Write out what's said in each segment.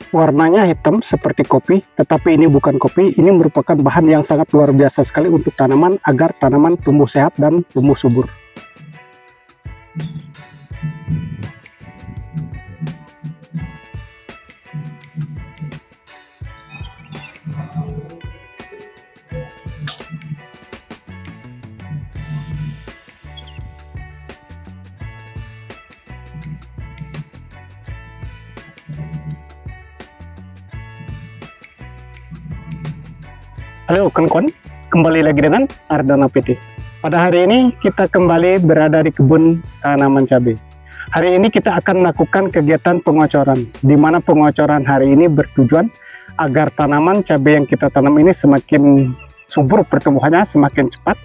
Warnanya hitam seperti kopi, tetapi ini bukan kopi. Ini merupakan bahan yang sangat luar biasa sekali untuk tanaman agar tanaman tumbuh sehat dan tumbuh subur. Halo kawan-kawan, kembali lagi dengan Ardana PT. Pada hari ini kita kembali berada di kebun tanaman cabai. Hari ini kita akan melakukan kegiatan pengocoran, di mana pengocoran hari ini bertujuan agar tanaman cabai yang kita tanam ini semakin subur pertumbuhannya, semakin cepat.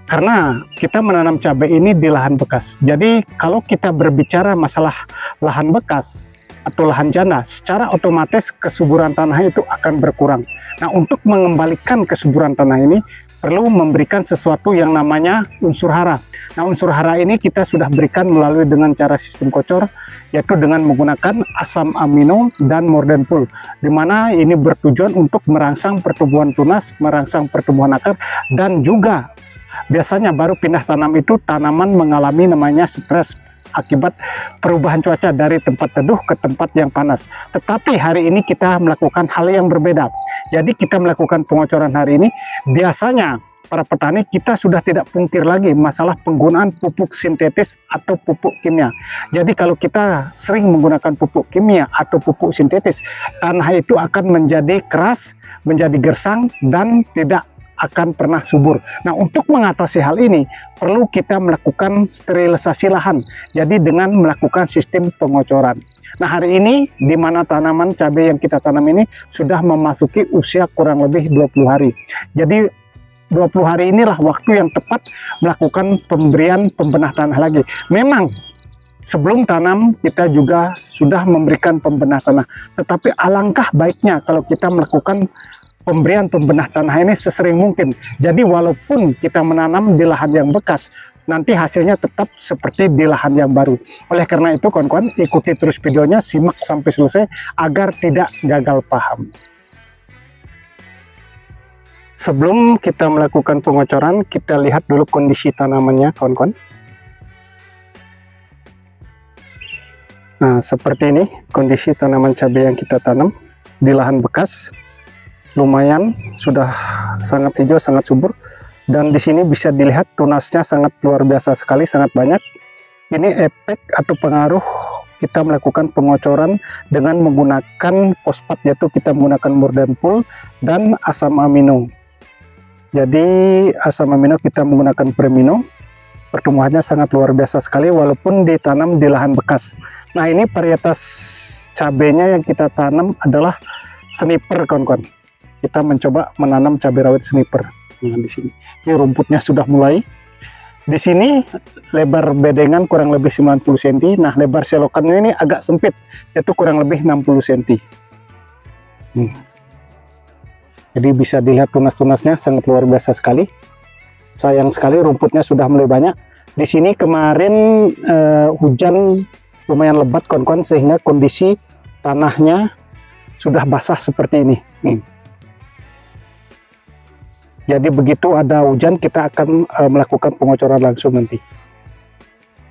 Karena kita menanam cabai ini di lahan bekas. Jadi kalau kita berbicara masalah lahan bekas atau lahan janda, secara otomatis kesuburan tanah itu akan berkurang. Nah, untuk mengembalikan kesuburan tanah ini perlu memberikan sesuatu yang namanya unsur hara. Nah, unsur hara ini kita sudah berikan melalui dengan cara sistem kocor, yaitu dengan menggunakan asam amino dan mordenpul, di mana ini bertujuan untuk merangsang pertumbuhan tunas, merangsang pertumbuhan akar, dan juga biasanya baru pindah tanam itu tanaman mengalami namanya stres akibat perubahan cuaca dari tempat teduh ke tempat yang panas. Tetapi hari ini kita melakukan hal yang berbeda. Jadi kita melakukan pengocoran hari ini, biasanya para petani kita sudah tidak pungkir lagi masalah penggunaan pupuk sintetis atau pupuk kimia. Jadi kalau kita sering menggunakan pupuk kimia atau pupuk sintetis, tanah itu akan menjadi keras, menjadi gersang, dan tidak akan pernah subur. Nah, untuk mengatasi hal ini perlu kita melakukan sterilisasi lahan. Jadi dengan melakukan sistem pengocoran. Nah, hari ini di mana tanaman cabai yang kita tanam ini sudah memasuki usia kurang lebih 20 hari. Jadi 20 hari inilah waktu yang tepat melakukan pemberian pembenah tanah lagi. Memang sebelum tanam kita juga sudah memberikan pembenah tanah, tetapi alangkah baiknya kalau kita melakukan pemberian pembenah tanah ini sesering mungkin. Jadi walaupun kita menanam di lahan yang bekas, nanti hasilnya tetap seperti di lahan yang baru. Oleh karena itu kawan-kawan, ikuti terus videonya, simak sampai selesai agar tidak gagal paham. Sebelum kita melakukan pengocoran, kita lihat dulu kondisi tanamannya kawan-kawan. Nah, seperti ini kondisi tanaman cabai yang kita tanam di lahan bekas. Lumayan sudah sangat hijau, sangat subur, dan di sini bisa dilihat tunasnya sangat luar biasa sekali, sangat banyak. Ini efek atau pengaruh kita melakukan pengocoran dengan menggunakan fosfat, yaitu kita menggunakan mordenpul dan asam amino. Jadi asam amino kita menggunakan premino. Pertumbuhannya sangat luar biasa sekali walaupun ditanam di lahan bekas. Nah, ini varietas cabainya yang kita tanam adalah sniper kawan-kawan. Kita mencoba menanam cabai rawit sniper. Nah, di sini ini rumputnya sudah mulai. Di sini lebar bedengan kurang lebih 90 cm. Nah, lebar selokannya ini agak sempit, yaitu kurang lebih 60 cm. Jadi bisa dilihat tunas-tunasnya sangat luar biasa sekali. Sayang sekali rumputnya sudah mulai banyak. Di sini kemarin hujan lumayan lebat kawan-kawan, sehingga kondisi tanahnya sudah basah seperti ini. Jadi begitu ada hujan kita akan melakukan pengocoran langsung nanti.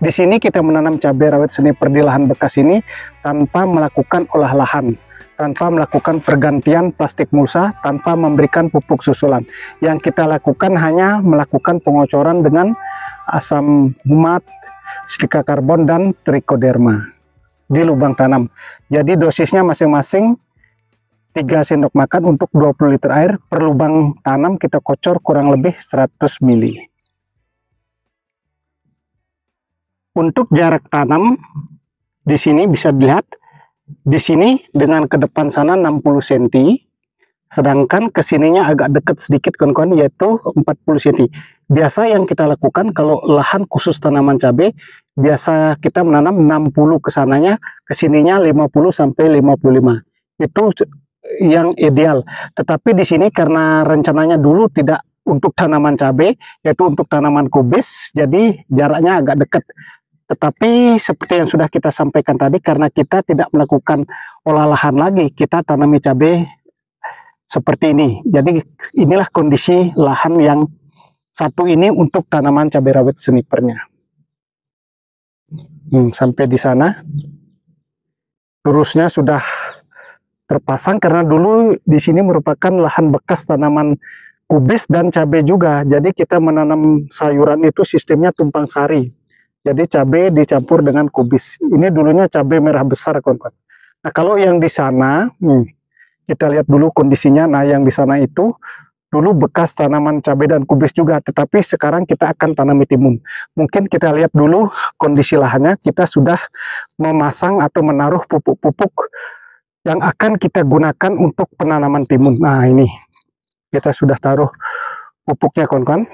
Di sini kita menanam cabai rawit sniper di lahan bekas ini tanpa melakukan olah lahan, tanpa melakukan pergantian plastik mulsa, tanpa memberikan pupuk susulan. Yang kita lakukan hanya melakukan pengocoran dengan asam humat, silika karbon, dan trichoderma di lubang tanam. Jadi dosisnya masing-masing 3 sendok makan untuk 20 liter air per lubang tanam. Kita kocor kurang lebih 100 ml. Untuk jarak tanam di sini bisa dilihat, di sini dengan ke depan sana 60 cm, sedangkan kesininya agak dekat sedikit kawan-kawan, yaitu 40 cm. Biasa yang kita lakukan kalau lahan khusus tanaman cabai, biasa kita menanam 60 ke sananya, kesininya 50 sampai 55. Itu yang ideal. Tetapi di sini karena rencananya dulu tidak untuk tanaman cabai, yaitu untuk tanaman kubis, jadi jaraknya agak dekat. Tetapi seperti yang sudah kita sampaikan tadi, karena kita tidak melakukan olah lahan lagi, kita tanami cabai seperti ini. Jadi inilah kondisi lahan yang satu ini untuk tanaman cabai rawit snipernya. Sampai di sana terusnya sudah terpasang, karena dulu di sini merupakan lahan bekas tanaman kubis dan cabai juga. Jadi kita menanam sayuran itu sistemnya tumpang sari. Jadi cabai dicampur dengan kubis. Ini dulunya cabai merah besar, kawan-kawan. Nah, kalau yang di sana, kita lihat dulu kondisinya. Nah, yang di sana itu dulu bekas tanaman cabai dan kubis juga, tetapi sekarang kita akan tanami timun. Mungkin kita lihat dulu kondisi lahannya. Kita sudah memasang atau menaruh pupuk-pupuk yang akan kita gunakan untuk penanaman timun. Nah, ini kita sudah taruh pupuknya, kawan-kawan.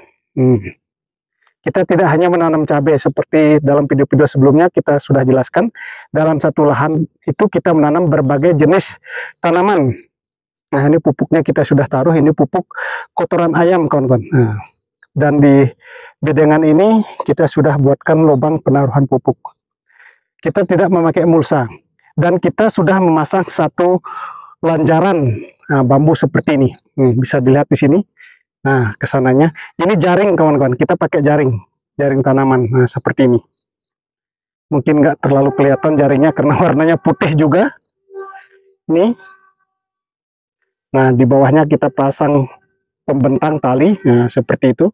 Kita tidak hanya menanam cabai seperti dalam video-video sebelumnya kita sudah jelaskan. Dalam satu lahan itu kita menanam berbagai jenis tanaman. Nah, ini pupuknya kita sudah taruh. Ini pupuk kotoran ayam, kawan-kawan. Nah, dan di bedengan ini kita sudah buatkan lubang penaruhan pupuk. Kita tidak memakai mulsa. Dan kita sudah memasang satu lanjaran bambu seperti ini. Bisa dilihat di sini. Nah, kesananya ini jaring, kawan-kawan. Kita pakai jaring tanaman. Nah, seperti ini. Mungkin nggak terlalu kelihatan jaringnya karena warnanya putih juga. Ini. Nah, di bawahnya kita pasang pembentang tali. Nah, seperti itu.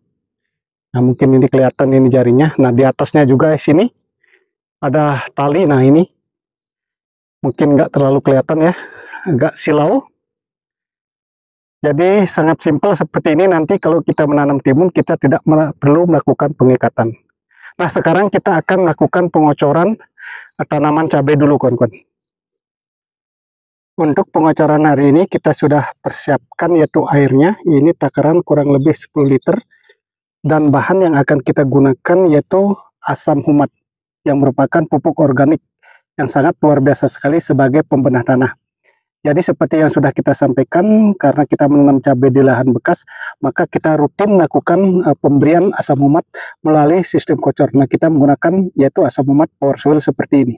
Nah, mungkin ini kelihatan ini jaringnya. Nah, di atasnya juga di sini ada tali. Nah, ini mungkin nggak terlalu kelihatan ya, agak silau. Jadi sangat simpel seperti ini. Nanti kalau kita menanam timun, kita tidak perlu melakukan pengikatan. Nah, sekarang kita akan melakukan pengocoran tanaman cabai dulu, kawan-kawan. Untuk pengocoran hari ini kita sudah persiapkan yaitu airnya. Ini takaran kurang lebih 10 liter. Dan bahan yang akan kita gunakan yaitu asam humat, yang merupakan pupuk organik yang sangat luar biasa sekali sebagai pembenah tanah. Jadi seperti yang sudah kita sampaikan, karena kita menanam cabai di lahan bekas, maka kita rutin melakukan pemberian asam humat melalui sistem kocor. Nah, kita menggunakan yaitu asam humat power soil seperti ini.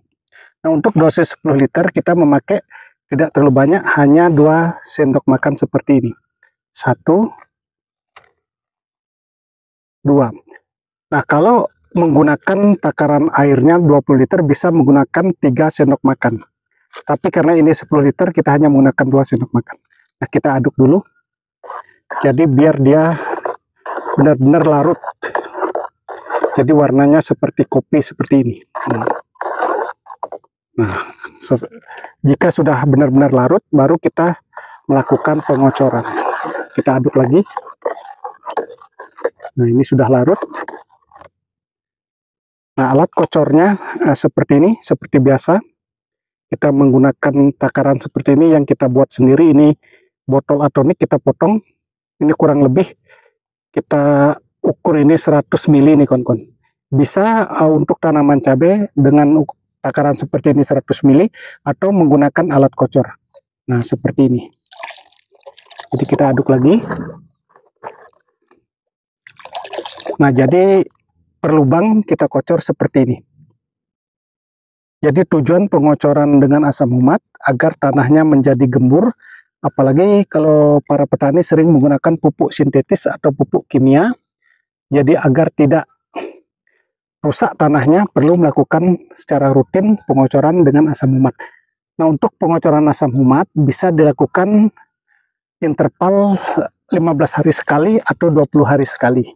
Nah, untuk dosis 10 liter kita memakai tidak terlalu banyak, hanya 2 sendok makan seperti ini. 1, 2. Nah, kalau menggunakan takaran airnya 20 liter bisa menggunakan 3 sendok makan. Tapi karena ini 10 liter kita hanya menggunakan 2 sendok makan. Nah, kita aduk dulu. Jadi biar dia benar-benar larut. Jadi warnanya seperti kopi seperti ini. Nah, jika sudah benar-benar larut, baru kita melakukan pengocoran. Kita aduk lagi. Nah, ini sudah larut. Nah, alat kocornya seperti ini, seperti biasa. Kita menggunakan takaran seperti ini yang kita buat sendiri. Ini botol atonik kita potong. Ini kurang lebih kita ukur ini 100 mili nih, kawan-kawan. Bisa untuk tanaman cabai dengan takaran seperti ini 100 mili atau menggunakan alat kocor. Nah, seperti ini. Jadi kita aduk lagi. Nah, jadi per lubang kita kocor seperti ini. Jadi tujuan pengocoran dengan asam humat agar tanahnya menjadi gembur, apalagi kalau para petani sering menggunakan pupuk sintetis atau pupuk kimia. Jadi agar tidak rusak tanahnya, perlu melakukan secara rutin pengocoran dengan asam humat. Nah, untuk pengocoran asam humat bisa dilakukan interval 15 hari sekali atau 20 hari sekali.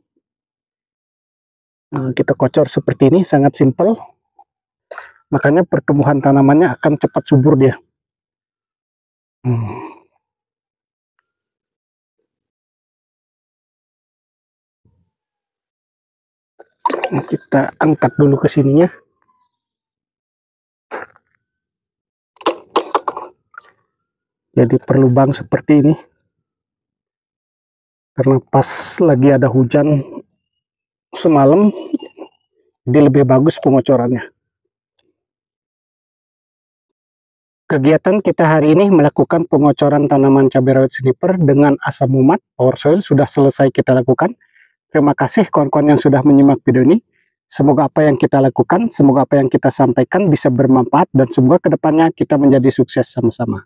Nah, kita kocor seperti ini, sangat simpel. Makanya pertumbuhan tanamannya akan cepat subur dia. Kita angkat dulu ke sininya. Jadi per lubang seperti ini. Karena pas lagi ada hujan semalam, jadi lebih bagus pengocorannya. Kegiatan kita hari ini melakukan pengocoran tanaman cabai rawit sniper dengan asam humat power soil sudah selesai kita lakukan. Terima kasih kawan-kawan yang sudah menyimak video ini. Semoga apa yang kita lakukan, semoga apa yang kita sampaikan bisa bermanfaat, dan semoga kedepannya kita menjadi sukses sama-sama.